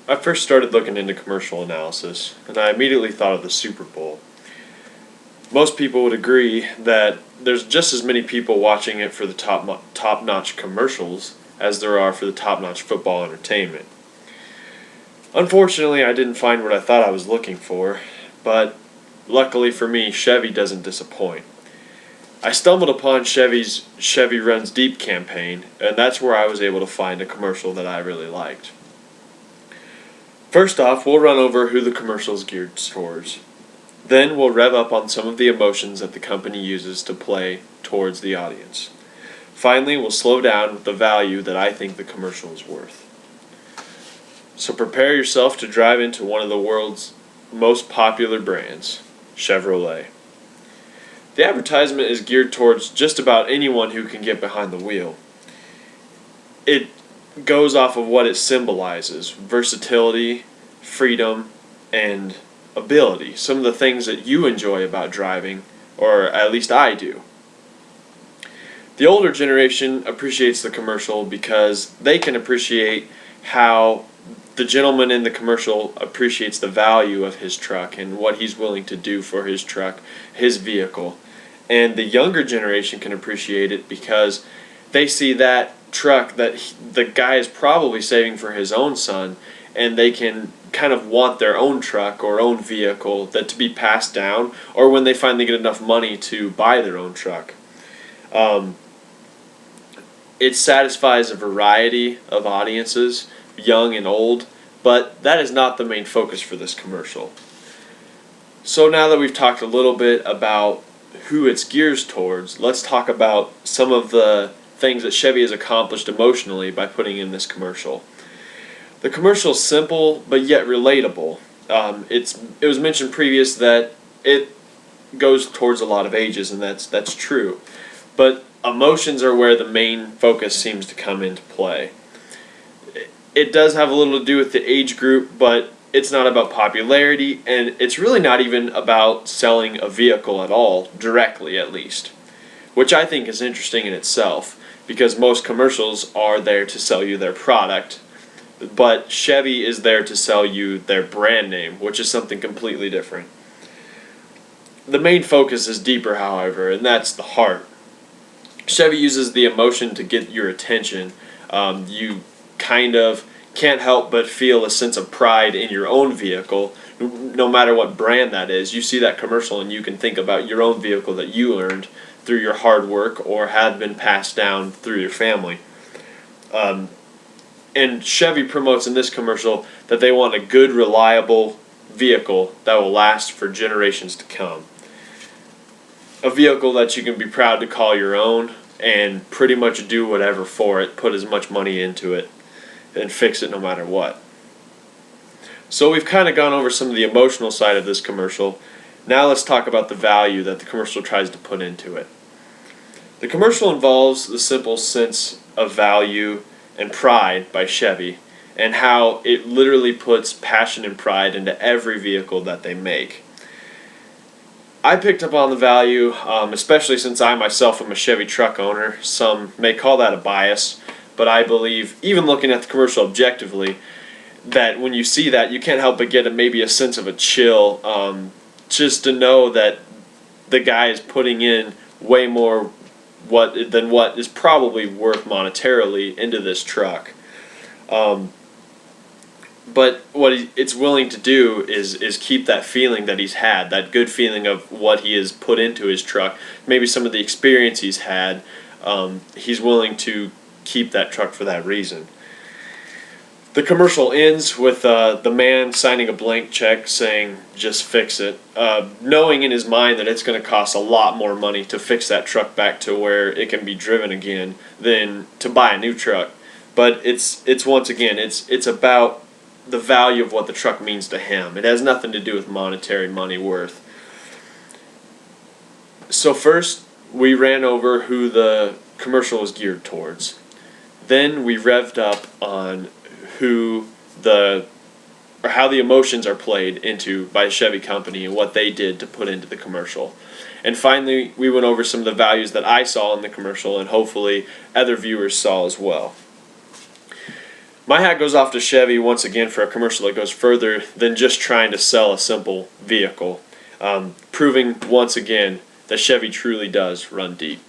I first started looking into commercial analysis, and I immediately thought of the Super Bowl. Most people would agree that there's just as many people watching it for the top-notch commercials as there are for the top-notch football entertainment. Unfortunately, I didn't find what I thought I was looking for, but luckily for me, Chevy doesn't disappoint. I stumbled upon Chevy's Chevy Runs Deep campaign, and that's where I was able to find a commercial that I really liked. First off, we'll run over who the commercial is geared towards. Then we'll rev up on some of the emotions that the company uses to play towards the audience. Finally, we'll slow down with the value that I think the commercial is worth. So prepare yourself to drive into one of the world's most popular brands, Chevrolet. The advertisement is geared towards just about anyone who can get behind the wheel. It goes off of what it symbolizes: versatility, freedom, and ability. Some of the things that you enjoy about driving, or at least I do. The older generation appreciates the commercial because they can appreciate how the gentleman in the commercial appreciates the value of his truck and what he's willing to do for his truck, his vehicle. And the younger generation can appreciate it because they see that truck that the guy is probably saving for his own son, and they can kind of want their own truck or own vehicle that to be passed down, or when they finally get enough money to buy their own truck. It satisfies a variety of audiences, young and old, but that is not the main focus for this commercial. So now that we've talked a little bit about who it's geared towards, let's talk about some of the things that Chevy has accomplished emotionally by putting in this commercial. The commercial is simple but yet relatable. It was mentioned previous that it goes towards a lot of ages, and that's true. But emotions are where the main focus seems to come into play. It does have a little to do with the age group, but it's not about popularity, and it's really not even about selling a vehicle at all, directly at least, which I think is interesting in itself, because most commercials are there to sell you their product, but Chevy is there to sell you their brand name, which is something completely different. The main focus is deeper, however, and that's the heart. Chevy uses the emotion to get your attention. You kind of can't help but feel a sense of pride in your own vehicle, no matter what brand that is. You see that commercial and you can think about your own vehicle that you earned through your hard work or had been passed down through your family. And Chevy promotes in this commercial that they want a good, reliable vehicle that will last for generations to come. A vehicle that you can be proud to call your own and pretty much do whatever for it, put as much money into it, and fix it no matter what. So we've kind of gone over some of the emotional side of this commercial. Now let's talk about the value that the commercial tries to put into it. The commercial involves the simple sense of value and pride by Chevy, and how it literally puts passion and pride into every vehicle that they make. I picked up on the value, especially since I myself am a Chevy truck owner. Some may call that a bias, but I believe, even looking at the commercial objectively, that when you see that, you can't help but get maybe a sense of a chill, just to know that the guy is putting in way more than what is probably worth monetarily into this truck. But what it's willing to do is keep that feeling that he's had, that good feeling of what he has put into his truck, maybe some of the experience he's had. He's willing to keep that truck for that reason. The commercial ends with the man signing a blank check saying, "Just fix it," knowing in his mind that it's going to cost a lot more money to fix that truck back to where it can be driven again than to buy a new truck. But it's once again, it's about the value of what the truck means to him. It has nothing to do with monetary money worth. So first, we ran over who the commercial was geared towards. Then we revved up on how the emotions are played into by the Chevy company and what they did to put into the commercial. And finally, we went over some of the values that I saw in the commercial and hopefully other viewers saw as well. My hat goes off to Chevy once again for a commercial that goes further than just trying to sell a simple vehicle, proving once again that Chevy truly does run deep.